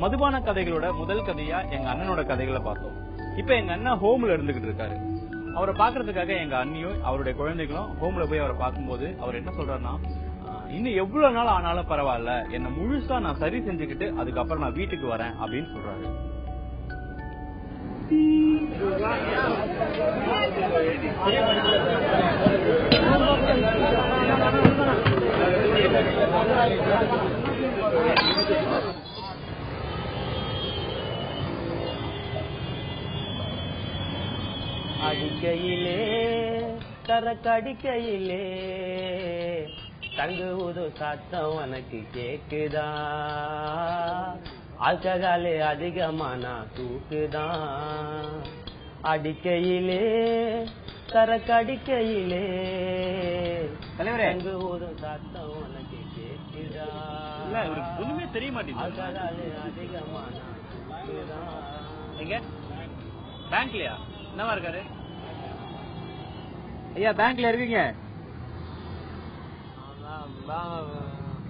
மதுபான கதைகளோட முதல் கதையா எங்க அண்ணனோட கதைகளை பார்த்தோம். இப்ப எங்க அண்ணன் ஹோம்ல இருந்துகிட்டு இருக்காரு. அவரை பாக்குறதுக்காக எங்க அண்ணியும் அவருடைய குழந்தைகளும் ஹோம்ல போய் அவரை பார்க்கும்போது அவர் என்ன சொல்றாருன்னா, இன்னும் எவ்வளவு நாள் ஆனாலும் பரவாயில்ல, என்ன முழுசா நான் சரி செஞ்சுக்கிட்டு அதுக்கப்புறம் நான் வீட்டுக்கு வரேன் அப்படின்னு சொல்றாரு. அடிக்கையிலே தரக்கடிக்கையிலே தங்குவது சத்தம் உனக்கு கேக்குதா? ஆல்கஹாலே அதிகமானா தூக்குதான். அடிக்கையிலே தரக்கடிக்கையிலே தங்குவது சத்தம் உனக்கு கேக்குதா? ஒண்ணுமே தெரிய மாட்டேங்குது. ஆல்கஹாலே அதிகமானா தூக்குதான். எங்க பேங்க்லயா? என்னவா இருக்காரு ஐயா? பேங்க்ல இருக்கீங்க?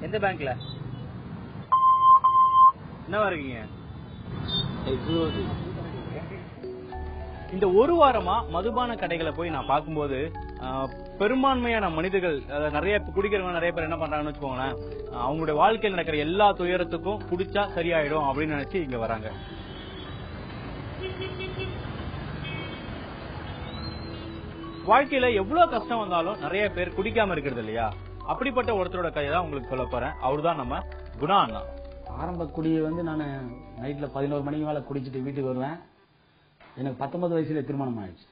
எந்த பேங்க்ல? என்னவா இருக்கீங்க? இந்த ஒரு வாரமா மதுபான கடைகளை போய் நான் பார்க்கும்போது பெரும்பான்மையான மனிதர்கள், நிறைய குடிக்கிறவங்க நிறைய பேர் என்ன பண்றாங்கன்னு வச்சுக்கோங்களேன், அவங்களுடைய வாழ்க்கையில் நடக்கிற எல்லா துயரத்துக்கும் குடிச்சா சரியாயிடும் அப்படின்னு நினைச்சு இங்க வராங்க. வாழ்க்கையில எவ்வளவு கஷ்டம் வந்தாலும் நிறைய பேர் குடிக்காம இருக்கிறது இல்லையா? அப்படிப்பட்ட ஒருத்தரோட கதையை தான் உங்களுக்கு சொல்ல போறேன். அவருதான் நம்ம குணா அண்ணா. ஆரம்ப குடியை நான் நைட்ல 11 மணிக்கு மேல குடிச்சிட்டு வீட்டுக்கு வருவேன். எனக்கு 19 வயசுல திருமணம் ஆயிடுச்சு.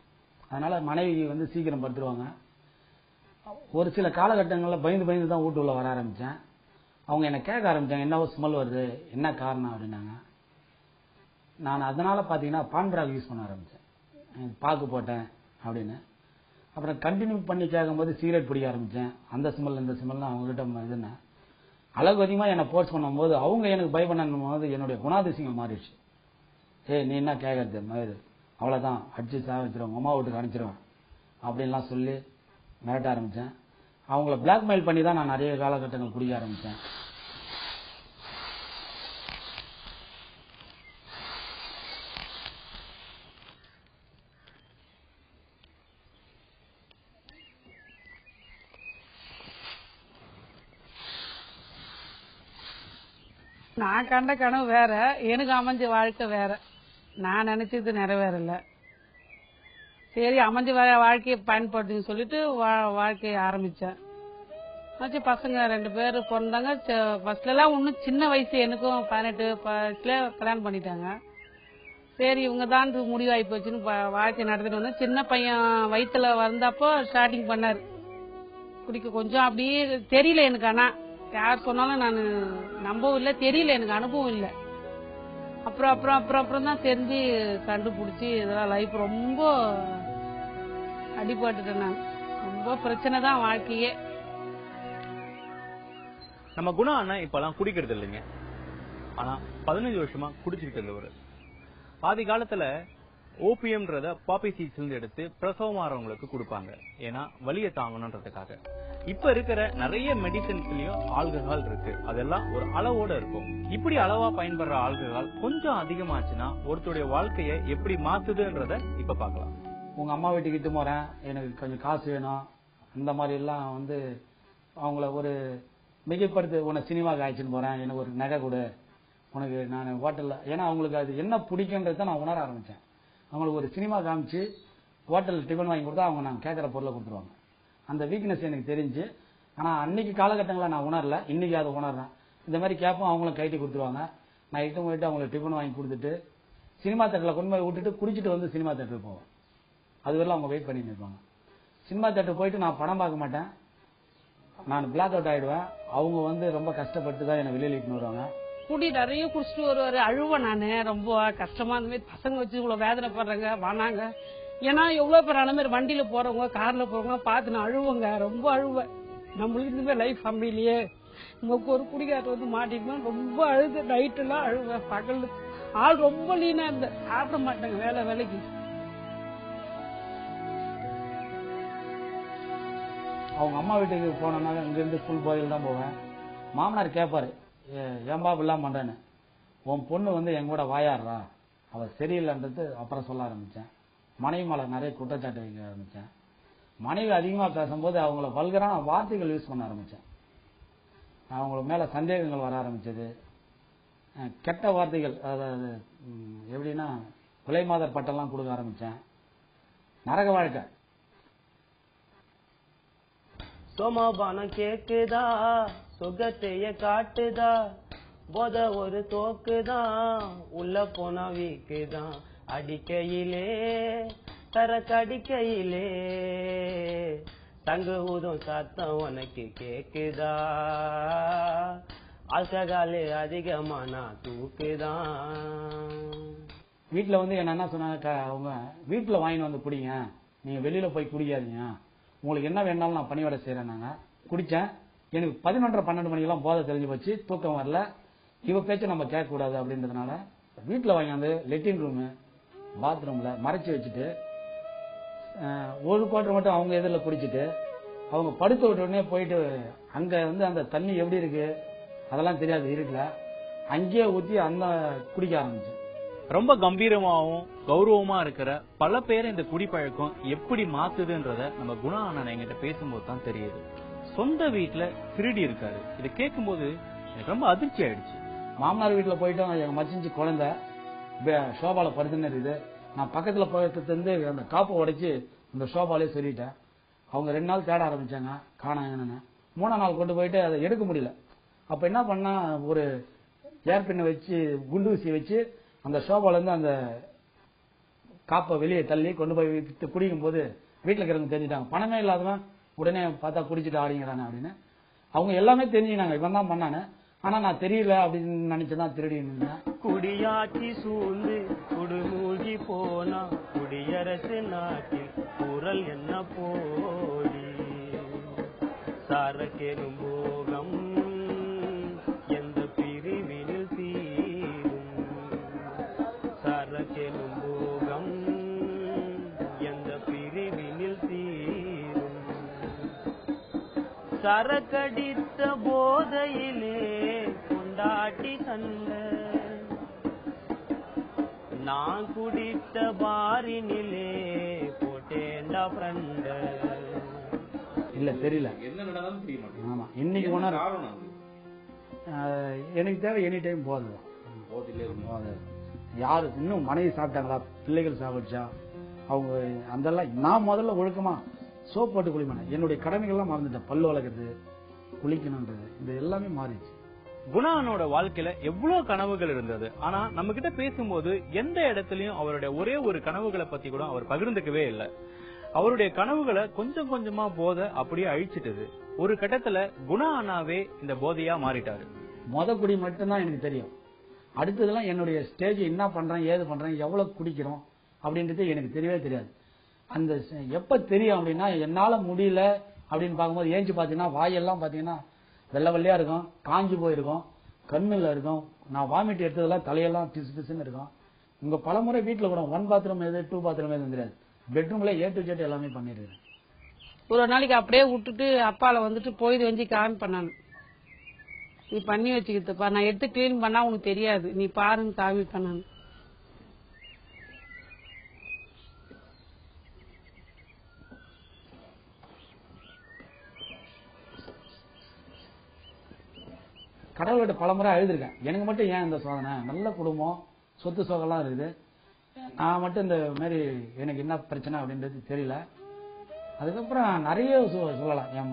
அதனால மனைவி சீக்கிரம் படுத்துருவாங்க. ஒரு சில காலகட்டங்களில் பயந்து தான் வீட்டுக்குள்ள வர ஆரம்பிச்சேன். அவங்க என்ன கேட்க ஆரம்பிச்சாங்க, என்னவோ ஸ்மெல் வருது, என்ன காரணம் அப்படின்னாங்க. நான் அதனால பாத்தீங்கன்னா பான்பராக் யூஸ் பண்ண ஆரம்பிச்சேன். பாக்கு போட்டேன் அப்படின்னு. அப்புறம் கண்டினியூ பண்ணி கேட்கும்போது சிகரெட் பிடிக்க ஆரம்பிச்சேன். அந்த ஸ்மெல் இந்த ஸ்மெல் அவங்க கிட்ட இதுன்னு அளவுக்கு அதிகமா என்னை போர்ஸ் பண்ணும்போது அவங்க எனக்கு பயப்படும் போது என்னுடைய குணாதிசயங்கள் மாறிடுச்சு. நீ என்ன கேட்கறது மயிறு, அவ்வளவுதான் அடிச்சு சாவிச்சிருவோம், அம்மா வீட்டுக்கு அனுப்பிச்சிருவேன் அப்படின்லாம் சொல்லி மிரட்ட ஆரம்பிச்சேன். அவங்கள பிளாக்மெயில் பண்ணி தான் நான் நிறைய காலகட்டங்கள் குடிக்க ஆரம்பிச்சேன். நான் கண்ட கனவு வேற, எனக்கு அமைஞ்ச வாழ்க்கை வேற. நான் நினைச்சது நிறைவேறல. சரி, அமைஞ்ச வாழ்க்கையை பயன்படுத்துன்னு சொல்லிட்டு வாழ்க்கையை ஆரம்பிச்சேன். பசங்க 2 பேர் பிறந்தாங்க. ஃபர்ஸ்ட்ல எல்லாம் இன்னும் சின்ன வயசு, எனக்கும் 18 வயசுல கல்யாணம் பண்ணிட்டாங்க. சரி, இவங்க தான் முடிவாகி போச்சுன்னு வாழ்க்கை நடத்திட்டு வந்தேன். சின்ன பையன் வயிற்றுல வந்தப்போ ஸ்டார்டிங் பண்ணாரு குடிக்க. கொஞ்சம் அப்படியே தெரியல எனக்கு, ஆனா யார் சொன்னாலும் நான் நம்பவும் இல்லை, தெரியல எனக்கு, அனுபவம் இல்லை. அப்புறம் தான் தெரிஞ்சு கண்டுபிடிச்சி இதெல்லாம் லைஃப் ரொம்ப அடிபட்டுட்டேன். நான் ரொம்ப பிரச்சனை தான் வாழ்க்கையே. நம்ம குணா அண்ணா இப்பெல்லாம் குடிக்கிறது இல்லைங்க. ஆனா 15 வருஷமா குடிச்சுக்கிட்டு இருந்தவர். பாதி காலத்துல ஓபியம்ன்றத பாப்பி சீட்ஸ்ல இருந்து எடுத்து பிரசவமாறவங்களுக்கு கொடுப்பாங்க, ஏன்னா வலியை தாங்கணும்ன்றதுக்காக. இப்ப இருக்கிற நிறைய மெடிசன்ஸ்லயும் ஆல்கஹால் இருக்கு. அதெல்லாம் ஒரு அளவோட இருக்கும். இப்படி அளவா பயன்படுற ஆல்கஹால் கொஞ்சம் அதிகமாச்சுன்னா ஒருத்தருடைய வாழ்க்கையை எப்படி மாத்துதுன்றத இப்ப பாக்கலாம். உங்க அம்மா வீட்டுக்கு இட்டு போறேன், எனக்கு கொஞ்சம் காசு வேணும், அந்த மாதிரி எல்லாம் அவங்கள ஒரு மிகைப்படுத்து, உன்னை சினிமாக்கு அழைச்சின்னு போறேன், எனக்கு ஒரு நகை கொடு, உனக்கு நான் ஹோட்டல்ல, ஏன்னா அவங்களுக்கு அது என்ன பிடிக்குன்றத நான் உணர ஆரம்பிச்சேன். அவங்களுக்கு ஒரு சினிமா காமிச்சு ஹோட்டல் டிஃபன் வாங்கி கொடுத்தா அவங்க நான் கேட்கற பொருளை கொடுத்துருவாங்க. அந்த வீக்னஸ் எனக்கு தெரிஞ்சு, ஆனா அன்னைக்கு காலகட்டங்களில் நான் உணரல, இன்னைக்கு அதை உணர்றேன். இந்த மாதிரி கேட்போம், அவங்களும் கைட்டி கொடுத்துருவாங்க. நான் இட்டு போயிட்டு அவங்களுக்கு டிஃபன் வாங்கி கொடுத்துட்டு சினிமா தேட்டரில் கொண்டு போய் விட்டுட்டு குடிச்சிட்டு சினிமா தேட்டருக்கு போவேன். அதுவரையிலும் அவங்க வெயிட் பண்ணிட்டு இருப்பாங்க. சினிமா தேட்டர் போயிட்டு நான் படம் பார்க்க மாட்டேன், நான் பிளாக் அவுட் ஆயிடுவேன். அவங்க ரொம்ப கஷ்டப்பட்டு தான் என்னை வெளியில இட்டுன்னு வருவாங்க. குடி நிறைய குடிச்சிட்டு வருவாரு, அழுவேன். நானு ரொம்ப கஷ்டமா, அந்த மாதிரி பசங்க வச்சு இவ்வளவு வேதனைப்படுறாங்க வானாங்க. ஏன்னா எவ்வளவு பேர் அந்த மாதிரி வண்டியில போறவங்க கார்ல போறவங்க பார்த்து நான் அழுவேங்க, ரொம்ப அழுவேன். நம்மளுக்கு இந்த மாதிரி லைஃப் அமையிலையே, நமக்கு ஒரு குடிக்காரர் மாட்டிக்குமா, ரொம்ப அழுது. நைட் எல்லாம் அழுவேன், பகல் ஆள் ரொம்ப லீனா இருந்த, சாப்பிட மாட்டாங்க வேலைக்கு. அவங்க அம்மா வீட்டுக்கு போனோம்னா இங்கிருந்து ஃபுல் போதையில் தான் போவேன். மாமனார் கேட்பாரு, ஏன்பா இப்படிலாம் பண்றேன்னு. உன் பொண்ணு வந்து என் கூட வாயாடுறா, அவ சரியில்லைன்றது அப்புறம் சொல்ல ஆரம்பிச்சேன். மனைவி மேல நிறைய குற்றச்சாட்டு வைக்க ஆரம்பிச்சேன். மனைவி அதிகமா பேசும்போது அவங்கள வல்கரான வார்த்தைகள் யூஸ் பண்ண ஆரம்பிச்சேன். அவங்கள மேல சந்தேகங்கள் வர ஆரம்பிச்சது. கெட்ட வார்த்தைகள், அதாவது எப்படின்னா விலை மாதர் பட்டெல்லாம் கொடுக்க ஆரம்பிச்சேன். நரக வாழ்க்கை. சோமாபானம் கேக்குதா, சுகத்தைய காட்டுதா, போத ஒரு தோக்குதான், உள்ள போனா வீக்குதான். அடிக்கையிலே சரக்கடிக்கையிலே தங்கு ஊதும் சத்தம் உனக்கு கேக்குதா, ஆல்கஹால் அதிகமானா தூக்குதான். வீட்டுல வந்து என்ன சொன்னாங்க, அவங்க வீட்டுல வாங்கிட்டு வந்து குடிங்க, நீங்க வெளியில போய் குடிக்காதீங்க, உங்களுக்கு என்ன வேணாலும் நான் பணிவிட செய்யறேன்னாங்க. குடிச்சேன். எனக்கு 11:30-12 மணிக்கெல்லாம் போதை தெரிஞ்சு போச்சு, தூக்கம் வரல. இவ பேச்ச நம்ம கேட்க கூடாது அப்படின்றதுனால வீட்டுல வாங்கியாந்து லெட்டின் ரூமு பாத்ரூம்ல மறைச்சு வச்சுட்டு ஒரு குவார்டர் மட்டும் அவங்க எதிரில் குடிச்சிட்டு அவங்க படுக்க விட்ட உடனே போயிட்டு அங்க வந்து அந்த தண்ணி எப்படி இருக்கு அதெல்லாம் தெரியாது, இருட்டுல அங்கேயே ஊத்தி அந்த குடிக்க ஆரம்பிச்சேன். ரொம்ப கம்பீரமாவும் கௌரவமா இருக்கிற பல பேரை இந்த குடிப்பழக்கம் எப்படி மாத்துதுன்றத நம்ம குணா அண்ணன் என்கிட்ட பேசும்போது தான் தெரியுது. சொந்த வீட்டுல திருடி இருக்காரு. இதை கேட்கும்போது எனக்கு ரொம்ப அதிர்ச்சி ஆயிடுச்சு. மாமனார் வீட்டுல போயிட்டோம், எங்க மச்சிஞ்சு குழந்தை ஷோபால படுத்துன்னு இருக்குது. நான் பக்கத்துல போயிட்டு அந்த காப்பை உடைச்சு அந்த ஷோபாலே சொல்லிட்டேன். அவங்க 2 நாள் தேட ஆரம்பிச்சாங்க, காணாங்கன்னு. 3ஆம் நாள் கொண்டு போயிட்டு அதை எடுக்க முடியல. அப்ப என்ன பண்ணா, ஒரு ஏர்பின்னை வச்சு குண்டு ஊசி வச்சு அந்த ஷோபால இருந்து அந்த காப்பை வெளியே தள்ளி கொண்டு போய் குடிக்கும் போது வீட்டுல இருக்கிறவங்க தெரிஞ்சுட்டாங்க. பணமே இல்லாதவன் உடனே பார்த்தா குடிச்சிட்டு ஆடிங்கிறாங்க அப்படின்னு. அவங்க எல்லாமே தெரிஞ்சுக்கினாங்க இவன் தான் பண்ணானு. ஆனா நான் தெரியல அப்படின்னு நினைச்சுதான் திருடி இருந்தேன். குடியாட்சி சூழ்ந்து குடுமூழ்கி போனா குடியரசு நாட்டில் குரல் என்ன போடி, சரக்கெனும் போகம் எந்த பிரிவினில் தீரும், சரக்கெனும் போகம் எந்த பிரிவினில் தீரும், சரக்கடித்த போதையிலே கொண்டாட்டி கண்ட நான் குடித்த பாரினிலே போட்டேண்டா ஃப்ரெண்ட. இல்ல தெரியல, என்ன நடந்தாலும் தெரிய மாட்டேங்குது. ஆமா இன்னைக்கு உணர் எனக்கு தேவை எனி டைம் போதும். யாரு இன்னும் மனைவி சாப்பிட்டாங்களா, பிள்ளைகள் சாப்பிடுச்சா, அவங்க அதெல்லாம் நான் முதல்ல ஒழுக்கமா சோப் போட்டு குளிப்பேன். என்னுடைய கடமைகள்லாம் மறந்துட்டேன். பல்லு வளர்க்கறது, குளிக்கணும்ன்றது, இது எல்லாமே மாறிடுச்சு. குணானோட வாழ்க்கையில எவ்வளவு கனவுகள் இருந்தது. ஆனா நம்ம கிட்ட பேசும்போது எந்த இடத்துலயும் அவருடைய ஒரே ஒரு கனவுகளை பத்தி கூட அவர் பகிர்ந்துக்கவே இல்லை. அவருடைய கனவுகளை கொஞ்சம் கொஞ்சமா போதை அப்படியே அழிச்சிட்டது. ஒரு கட்டத்துல குணா அண்ணாவே இந்த போதையா மாறிட்டாரு. குடி மட்டும்தான் எனக்கு தெரியும். அடுத்ததெல்லாம் என்னுடைய ஸ்டேஜ் என்ன பண்றேன், ஏது பண்றேன், எவ்வளவு குடிக்கிறோம் அப்படின்றது எனக்கு தெரியவே தெரியாது. அந்த எப்ப தெரியும் அப்படின்னா, என்னால முடியல அப்படின்னு பார்க்கும்போது ஏஞ்சி பாத்தீங்கன்னா வாயெல்லாம் பாத்தீங்கன்னா வெள்ளை வெள்ளையா இருக்கும், காஞ்சி போயிருக்கும், கண்ணுல இருக்கும். நான் வாமிட் எடுத்ததெல்லாம் தலையெல்லாம் பிசு பிசுன்னு இருக்கும். உங்க பலமுறை வீட்டுல கூட 1 பாத்ரூம் எது 2 பாத்ரூம் எதுவும் தெரியாது. பெட்ரூம்ல A to Z எல்லாமே பண்ணிடுறேன். ஒரு நாளைக்கு அப்படியே விட்டுட்டு அப்பால வந்துட்டு போயிது வஞ்சி காமி பண்ணானு, நீ பண்ணி வச்சுக்கிட்டுப்பா, நான் எடுத்து கிளீன் பண்ணா உனக்கு தெரியாது, நீ பாருன்னு காமி பண்ணானு. கடவுள்கிட்ட பலமுறை எழுதிருக்கேன், எனக்கு மட்டும் ஏன் இந்த சோதனை, நல்ல குடும்பம், சொத்து சோகெல்லாம் இருக்குது, நான் மட்டும் இந்த மாதிரி எனக்கு என்ன பிரச்சனை அப்படின்றது தெரியல. அதுக்கப்புறம் நிறைய சொல்லலாம். என்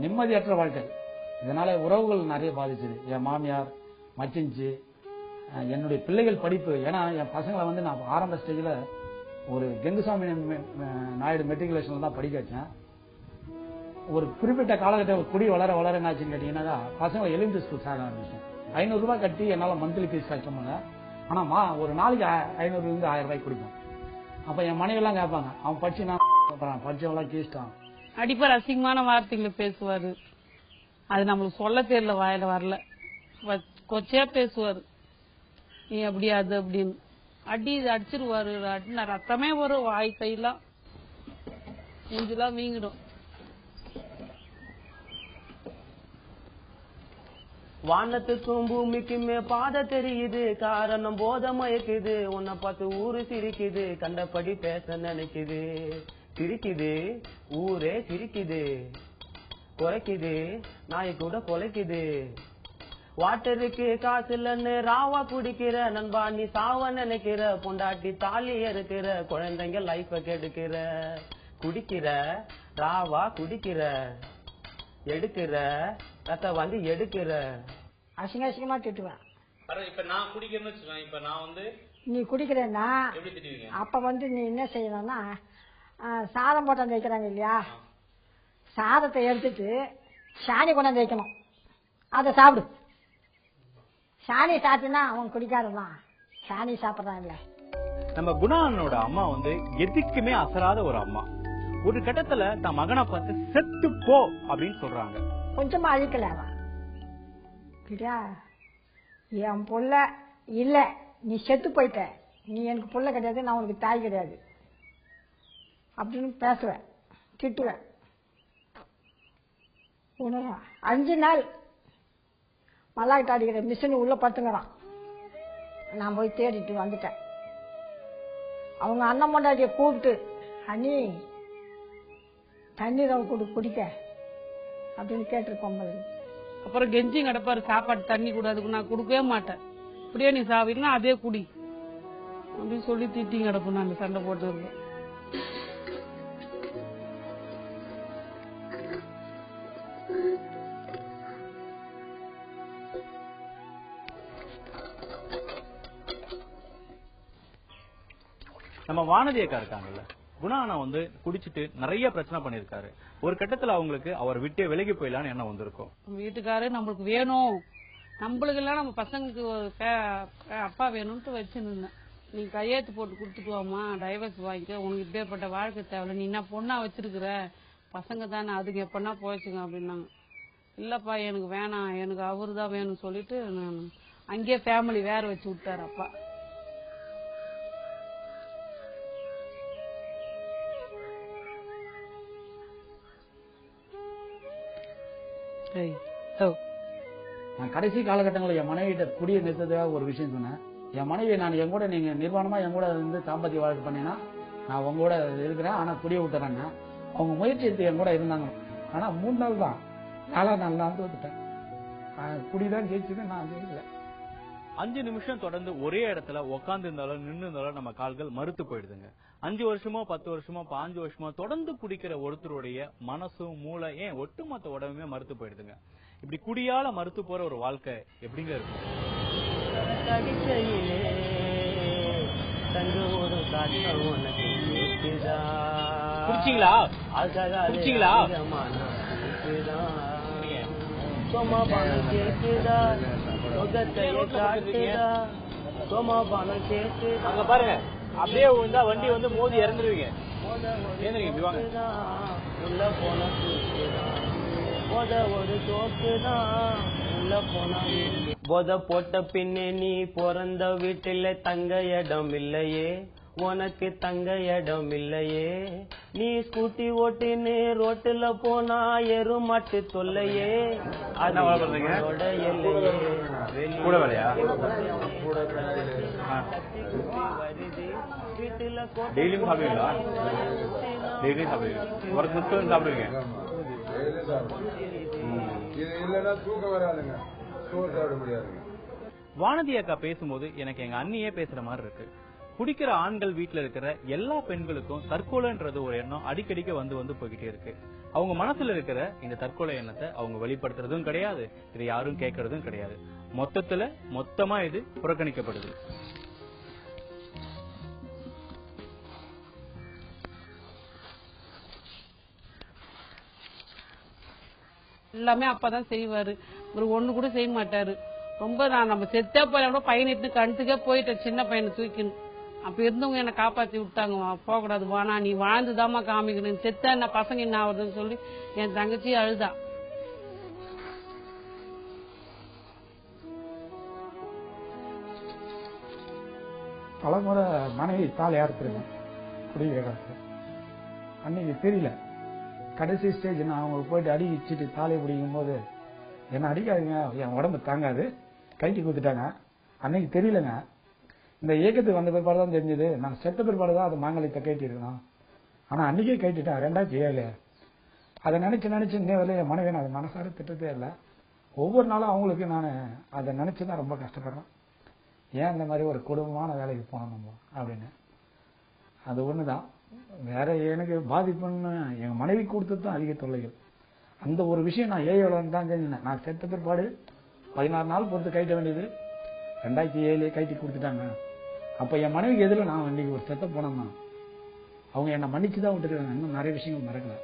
நிம்மதியற்ற வாழ்க்கை, இதனால உறவுகள் நிறைய பாதிச்சது. என் மாமியார், மச்சிஞ்சு, என்னுடைய பிள்ளைகள் படிப்பு. ஏன்னா என் பசங்களை வந்து நான் ஆரம்ப ஸ்டேஜில் ஒரு கெங்குசாமி நாயுடு மெட்ரிகுலேஷன்ல தான் படிக்க வச்சேன். ஒரு குறிப்பிட்ட காலகட்டம் குடி வளர வளர என்னாச்சுன்னு கேட்டீங்கன்னா, பசங்க எலிமெண்ட்ரி ஸ்கூல் சேர்க்க ஆரம்பிச்சேன். 500 ரூபாய் கட்டி என்னால மந்த்லி ஃபீஸ் கட்ட முடியல. ஆனா ஒரு நாளைக்கு 500 இருந்து 1000 ரூபாய் கொடுப்பேன். அப்ப என் மனைவி எல்லாம் கேட்பாங்க, அவன் படிச்சு நான் படிச்சவெல்லாம் கீழ்ட்டான். அடிப்பார், அசிங்கமான வார்த்தைகளை பேசுவாரு. அது நம்மளுக்கு சொல்ல தெரியல, வாயில வரல, கொச்சையா பேசுவாரு. நீ அப்படி அது அப்படின்னு அடிச்சிருவாரு. ரத்தமே வரும், வாய் கையெல்லாம் நெஞ்செல்லாம் வீங்கிடும். வானத்துக்கும் பூமிக்குமே பாதை தெரியுது, காரணம் போத மயக்குது, உன்னை பார்த்து ஊரு சிரிக்குது, கண்டபடி பேச நினைக்குது, சிரிக்குது ஊரே சிரிக்குது, குறைக்குது நாய் கூட கொலைக்குது. வாட்டருக்கு காசு இல்லன்னு ராவா குடிக்கிற நண்பா, நீ சாவ நினைக்கிற, பொண்டாட்டி தாலி இருக்கிற, குழந்தைங்க லைஃப கெடுக்கிற, குடிக்கிற ராவா குடிக்கிற, எடுக்கிற ரத்த வாங்கி எடுக்கிற. அசிங்க அசிங்கமா திட்டுவேன். இப்ப நான் குடிக்கிறேன்னு வச்சுக்கோங்க, இப்ப நான் வந்து நீ குடிக்கிறேன்னா எப்படி திட்டுவீங்க? அப்ப வந்து நீ என்ன செய்யணும்னா, சாதம் போட்டு வைக்கிறாங்க இல்லையா, சாதத்தை எடுத்துட்டு சாணி கொண்டாந்து வைக்கணும், அதை சாப்பிடு. சாணி சாப்பிட்டுனா அவன் குடிக்காரதான், சாணி சாப்பிட்றான் இல்ல. நம்ம குணா அண்ணனோட அம்மா வந்து எதுக்குமே அசராத ஒரு அம்மா. ஒரு கட்டத்துல தன் மகனை பார்த்து செத்து போ அப்படின்னு சொல்றாங்க. கொஞ்சமா அழிக்கல அவன், என் புள்ள இல்ல, நீ செத்து போயிட்ட, நீ எனக்கு புள்ள கிடையாது, நான் உனக்கு தாய் கிடையாது அப்படின்னு பேசுவேன், திட்டுவேன். உணர்வா 5 நாள் மல்லாக்கிட்ட அடிக்கிற மிஷின் உள்ள படுத்துங்கிறான். நான் போய் தேடிட்டு வந்துட்டேன். அவங்க அண்ணன் பொண்டாட்டிய கூப்பிட்டு, அண்ணி தண்ணீர் குடிக்க அப்படின்னு கேட்டிருக்கோம். அப்புறம் கெஞ்சி கிடப்பாரு, சாப்பாடு தண்ணி கூட, அதுக்கு நான் கொடுக்கவே மாட்டேன், இப்படியே நீ சாப்பிடனா அதே குடி அப்படின்னு சொல்லி திட்டி கிடப்போம். நாங்க சண்டை போட்டு இருக்கோம். நம்ம வானதி அக்கா இருக்காங்கல்ல, குணா அண்ணா வந்து குடிச்சிட்டு நிறைய பிரச்சனை பண்ணிருக்காரு. ஒரு கட்டத்துல அவங்களுக்கு அவர் விட்டே விலகி போயிடலான்னு எண்ணம் வந்திருக்கும். வீட்டுக்காரு நம்மளுக்கு வேணும், நம்மளுக்கு எல்லாம் நம்ம பசங்களுக்கு அப்பா வேணும்ட்டு வச்சுருந்தேன். நீ கையெழுத்து போட்டு கொடுத்துக்குவாமா, டைவர்ஸ் வாங்கிக்க, உனக்கு இப்பேற்பட்ட வாழ்க்கை தேவை, நீ என்ன பொண்ணா வச்சிருக்கிற, பசங்க தானே, அதுக்கு எப்படின்னா போச்சுங்க அப்படின்னாங்க. இல்லப்பா எனக்கு வேணாம், எனக்கு அவரு தான் வேணும்னு சொல்லிட்டு நான் அங்கேயே ஃபேமிலி வேற வச்சு விட்டாரு அப்பா. நான் கடைசி காலகட்டங்களில் என் மனைவிட்ட குடியை நிறுத்ததுக்காக ஒரு விஷயம் சொன்னேன். என் மனைவியை நான் என் கூட, நீங்க நிர்வாணமா என் கூட இருந்து தாம்பத்திய வாழ்க்கை பண்ணீங்கன்னா நான் உங்க கூட இருக்கிறேன், ஆனா குடியை விட்டுறேங்க. அவங்க முயற்சி எடுத்து என் கூட இருந்தாங்க. ஆனா 3 நாள் தான், 4 நாள் நான் வந்துட்டேன். குடிதான் ஜெயிச்சுது, நான் ஜெயிக்கல. 5 நிமிஷம் தொடர்ந்து ஒரே இடத்துல உட்கார்ந்து இருந்தாலும் நின்று இருந்தாலும் நம்ம கால்கள் மறுத்து போயிடுதுங்க. 5 வருஷமோ 10 வருஷமோ 5 வருஷமோ தொடர்ந்து குடிக்கிற ஒருத்தருடைய மனசும் மூளை ஏன் ஒட்டுமொத்த உடம்புமே மறுத்து போயிடுதுங்க. இப்படி குடியால மறுத்து போற ஒரு வாழ்க்கை எப்படிங்க இருக்கும்? குடிச்சீங்களா? குடிச்சீங்களா? அங்க பாருங்க, அப்படியே விழுந்தா வண்டி வந்து மோதி இறந்துருவீங்க. உள்ள போன ஒரு சோக்குதான், உள்ள போன போத போட்ட பின்னே நீ பிறந்த வீட்டில தங்க இடம் இல்லையே, உனக்கு தங்க இடம் இல்லையே, நீ ஸ்கூட்டி ஓட்டின்னு ரோட்டுல போனா எருமாட்டு தொல்லையே, அதோட எல்லையே கூட வேலையா? வீட்டுல டெய்லியும் சாப்பிடுவீங்களா? டெய்லியும் சாப்பிடுவீங்க? ஒரு புத்தகம் சாப்பிடுவீங்க? வானதி அக்கா பேசும்போது எனக்கு எங்க அண்ணியே பேசுற மாதிரி இருக்கு. குடிக்கிற ஆண்கள் வீட்டுல இருக்கிற எல்லா பெண்களுக்கும் தற்கொலைன்றது ஒரு எண்ணம் அடிக்கடிக்க வந்து போய்கிட்டே இருக்கு. அவங்க மனசுல இருக்கிற இந்த தற்கொலை எண்ணத்தை அவங்க வெளிப்படுத்துறதும் கிடையாது, இதை யாரும் கேட்கறதும் கிடையாது. மொத்தமா இது புறக்கணிக்கப்படுது. எல்லாமே அப்பாதான் செய்வாரு, ஒரு ஒண்ணு கூட செய்ய மாட்டாரு. ரொம்ப நம்ம செத்தே போய் பையனிட்டு கணத்துக்கே போயிட்டேன், சின்ன பையனை தூக்கின்னு. அப்ப இருந்தவங்க என்ன காப்பாத்தி விட்டாங்க, போகக்கூடாது வானா, நீ வாழ்ந்துதாமா காமிக்கணும், செத்தா என்ன பசங்க என்ன ஆகுதுன்னு சொல்லி என் தங்கச்சி அழுதா. பலமுறை மனைவி தாலி அறுத்துருக்கேன் குடிக்கிற காலத்துல. அன்னைக்கு தெரியல, கடைசி ஸ்டேஜ் நான் அவங்க போயிட்டு அடி வச்சுட்டு தாலியை பிடிக்கும் போது என்ன அடிக்காதுங்க, என் உடம்பு தாங்காது, கைட்டி கொடுத்துட்டாங்க. அன்னைக்கு தெரியலங்க. இந்த இயக்கத்துக்கு வந்த பிற்பாடு தான் தெரிஞ்சது, நான் செத்த பிற்பாடு தான் அது மாங்கல்யத்தை கைட்டி இருக்கணும். ஆனா அன்னைக்கே கைட்டிட்டேன் 2007. அதை நினைச்சு இன்னே வரல என் மனைவி நான் மனசார திட்டத்தே இல்லை. ஒவ்வொரு நாளும் அவங்களுக்கு நான் அதை நினைச்சுதான் ரொம்ப கஷ்டப்படுறேன். ஏன் இந்த மாதிரி ஒரு குடும்பமான வேலைக்கு போனோம் நம்ம அப்படின்னு. அது ஒண்ணுதான். வேற எனக்கு பாதிப்புன்னு எங்க மனைவி கொடுத்தது தான் அதிக தொல்லைகள். அந்த ஒரு விஷயம் நான் ஏழு தான் செஞ்சேன். நான் செத்த பிற்பாடு 16 நாள் பொறுத்து கைட்ட வேண்டியது 2007 கைட்டி கொடுத்துட்டாங்க. அப்ப என் மனைவிக்கு எதிர நான் இன்னைக்கு ஒரு செத்த போனோம்னா அவங்க என்ன மன்னிச்சுதான் விட்டுருக்காங்க. இன்னும் நிறைய விஷயங்கள் மறக்கல.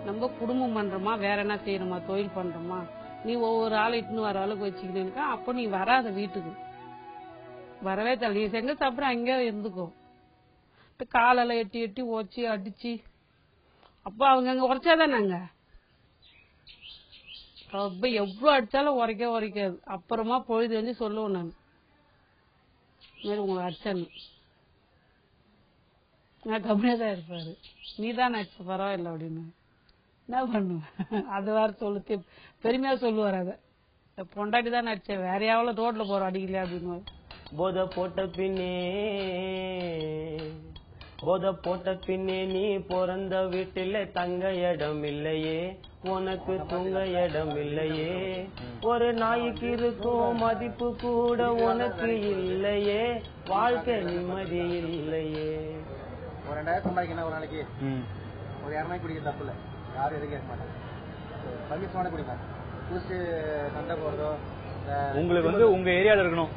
நம்ம குடும்பம் பண்றோமா, வேற என்ன செய்யணுமா, தொழில் பண்றோமா, நீ ஒவ்வொரு ஆளை இட்டுன்னு வர அளவுக்கு வச்சுக்கிட்டேன்க்கா, அப்ப நீ வராத வீட்டுக்கு வரவே தரல. நீ செங்க சாப்பிட அங்கே இருந்துக்கோ. காலெல்லாம் எட்டி எட்டி ஓச்சி அடிச்சு அப்ப அவங்க அங்க உரைச்சாதானாங்க. ரொம்ப எவ்வளவு அடிச்சாலும் உரைக்காது. அப்புறமா பொழுது வந்து சொல்லுவேன் நான், உங்களை அடிச்சேன்னு. நான் கம்மியா தான் இருப்பாரு, நீ தான் அடிச்ச பரவாயில்ல அப்படின்னு. என்ன பண்ணுவேன், அது வேற சொல்லு பெருமையா சொல்லுவார். அதை பொண்டாட்டி தான் அடிச்சேன், வேற யாவது ரோட்ல போறோம் அடிக்கலையா அப்படின்னு. போத போட்ட பின்னே நீ பிறந்த வீட்டில தங்க இடம் இல்லையே, உனக்கு தூங்க இடம் இல்லையே, ஒரு நாய்க்கு இருக்கும் மதிப்பு கூட உனக்கு இல்லையே, வாழ்க்கை நிம்மதி இல்லையே. ஒரு 2000 சம்பாதிக்கணும் ஒரு நாளைக்கு, ஒரு 200 குடிக்க தப்பு இல்லை, யாரும் எதுவும் கேட்க மாட்டாங்க. பர்மிஷனோட குடிப்பேன். குடிச்சு சண்டை போறதோ உங்களுக்கு வந்து உங்க ஏரியால இருக்கணும்.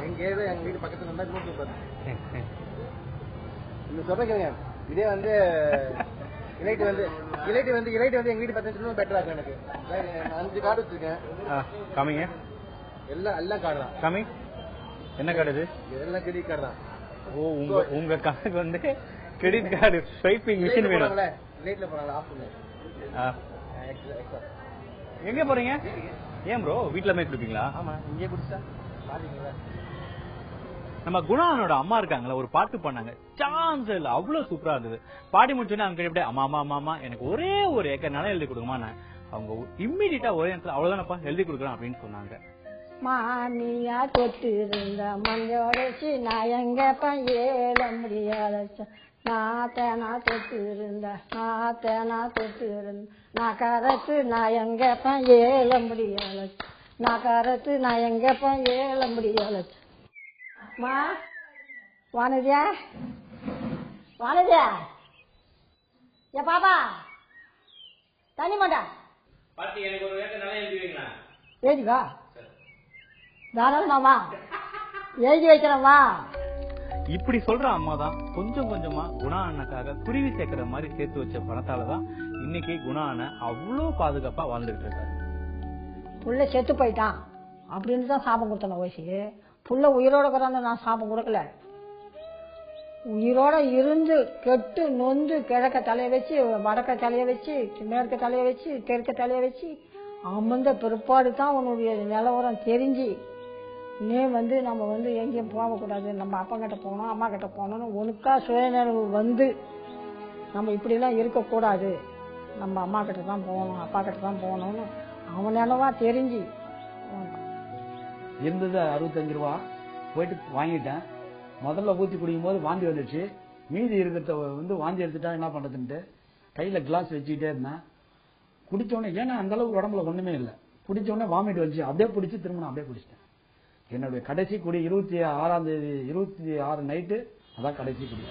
எங்க ஏரியா எங்க வீட்டு பக்கத்துல இருந்தா நூற்றி இருப்பாரு. நீங்க சொல்றீங்க இதே வந்து இலைட்டு வந்து எங்க வீட்டு பக்கத்துல பெட்டரா இருக்கு. எனக்கு 5 கார்டு வச்சிருக்கேன். காமிங்க. எல்லாம் கார்டு தான். காமி, என்ன கார்டு இது? இதெல்லாம் கிரெடிட் கார்டு தான். ஓ, உங்க கார்டுக்கு வந்து கிரெடிட் கார்டு ஸ்வைப்பிங் மிஷின் வேணும். லேட்ல போறாங்க ஆஃப்ல. எங்க போறீங்க? ஏன் ப்ரோ வீட்ல போய் குடிப்பீங்களா? ஆமா, இங்கே குடிச்சா பாத்தீங்களா. நம்ம குணானோட அம்மா இருக்காங்களா, ஒரு பாட்டு பண்ணாங்க, சான்ஸ் இல்ல, அவ்வளவு சூப்பரா இருந்தது. பாடி முடிச்சோன்னே அவங்க கிட்ட அம்மா அம்மா அம்மா எனக்கு ஒரே ஒரு ஏக்கர் நிலம் எழுதி கொடுங்கம்மா. அவங்க இம்மிடியா ஒரே இடத்துல அவ்வளவுதானப்பா எழுதி கொடுக்குறேன் அப்படின்னு சொன்னாங்க. மானியா தொட்டு இருந்த மஞ்சோடச்சு நான் எங்கப்ப ஏல முடியாத நாத்தனா தொட்டு இருந்த நான் கரத்து நான் எங்கப்ப ஏல முடியாத நான் கரத்து நான் எங்கப்ப ஏல முடியாத. மா வானதியா ஏ பாப்பா தண்ணி மாட்டா பாட்டி எனக்கு ஒரு ஏக்கர் நிலம் எழுதிவீங்களா? எழுதிக்கா தாராளமாமா எழுதி வைக்கிறேம்மா. இப்படி சொல்ற அம்மா தான் கொஞ்சம் கொஞ்சமா குணா அண்ணனுக்காக குருவி சேர்க்கிற மாதிரி சேர்த்து வச்ச பணத்தாலதான் இன்னைக்கு குணா அண்ணன் அவ்வளவு பாதுகாப்பா வாழ்ந்துகிட்டு இருக்காரு. புள்ள செத்து போயிட்டான் அப்படின்னு தான் சாபம் கொடுத்தன வயசு. புள்ள உயிரோட இருக்கிறான்னு நான் சாபம் கொடுக்கல. உயிரோட இருந்து கெட்டு நொந்து கிழக்க தலைய வச்சு, வடக்க தலைய வச்சு, மேற்க தலைய வச்சு, தெற்க தலைய வச்சு அமர்ந்த பிற்பாடு தான் உன்னுடைய நிலவரம் தெரிஞ்சு நீ வந்து நம்ம வந்து எங்கேயும் போகக்கூடாது, நம்ம அப்பா கிட்ட போகணும் அம்மா கிட்ட போகணும்னு உனக்கா சுயநினைவு வந்து நம்ம இப்படிலாம் இருக்கக்கூடாது, நம்ம அம்மா கிட்ட தான் போகணும் அப்பா கிட்ட தான் போகணும்னு அவன் நினைவா தெரிஞ்சு இருந்தது 65 ரூபா போயிட்டு வாங்கிட்டேன். முதல்ல ஊற்றி குடிக்கும் போது வாந்தி வந்துடுச்சு. மீதி இருக்கிறத வந்து வாந்தி எடுத்துட்டா என்ன பண்றதுன்ட்டு கையில கிளாஸ் வச்சுக்கிட்டே இருந்தேன். குடிச்சோடனே ஏன்னா அந்த அளவுக்கு உடம்புல ஒண்ணுமே இல்லை. குடிச்சோடனே வாமிட் வந்துச்சு. அப்படியே பிடிச்சி திரும்ப அப்படியே குடிச்சிட்டேன். என்னுடைய கடைசி குடி 26ஆம் தேதி 26 நைட்டு அதான் கடைசி குடி.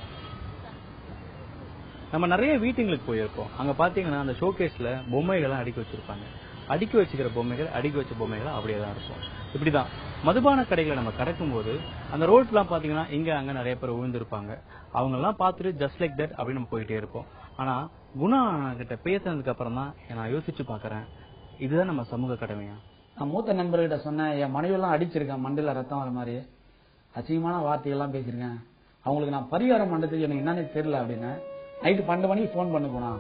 நம்ம நிறைய வீட்டுங்களுக்கு போயிருக்கோம். அங்க பாத்தீங்கன்னா அந்த ஷோகேஸ்ல பொம்மைகள்லாம் அடுக்கி வச்சிருப்பாங்க. அடுக்கி வச்சுக்கிற பொம்மைகள் அடுக்கி வச்ச பொம்மைகள் அப்படியே தான் இருக்கும். இப்படிதான் மதுபான கடைகளை நம்ம கடக்கும் போது அந்த ரோட்லாம் பாத்தீங்கன்னா இங்க அங்க நிறைய பேர் விழுந்திருப்பாங்க. அவங்க எல்லாம் பார்த்துட்டு ஜஸ்ட் லைக் தட் அப்படின்னு நம்ம போயிட்டே இருப்போம். ஆனா குணா கிட்ட பேசினதுக்கு அப்புறம் தான் நான் யோசிச்சு பாக்குறேன், இதுதான் நம்ம சமூக கடமையா. நான் மூத்த நண்பர்கிட்ட சொன்னேன், என் மனைவியெல்லாம் அடிச்சிருக்கேன், மண்டையில ரத்தம் வர மாதிரி அசிங்கமான வார்த்தைகள்லாம் பேசியிருக்கேன். அவங்களுக்கு நான் பரிகாரம் பண்றதுக்கு எனக்கு என்னன்னே தெரியல அப்படின்னு. நைட்டு 12 மணிக்கு ஃபோன் பண்ண போனா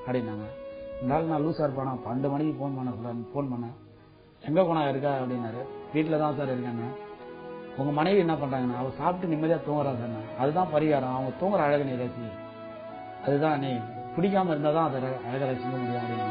அப்படின்னாங்க. இருந்தாலும் நான் லூஸா இருப்பானா 12 மணிக்கு ஃபோன் பண்ண எங்க போனா இருக்கா அப்படின்னாரு. வீட்டுல தான் சார் இருக்கேன்னு. உங்க மனைவி என்ன பண்றாங்கன்னா, அவ சாப்பிட்டு நிம்மதியா தூங்குறான் சார். அதுதான் பரிகாரம். அவங்க தூங்குற அழகு நீ ரசி, அதுதான் நீ பிடிக்காம இருந்தாதான் அதை அழக ரசிக்க முடியும் அப்படின்னு.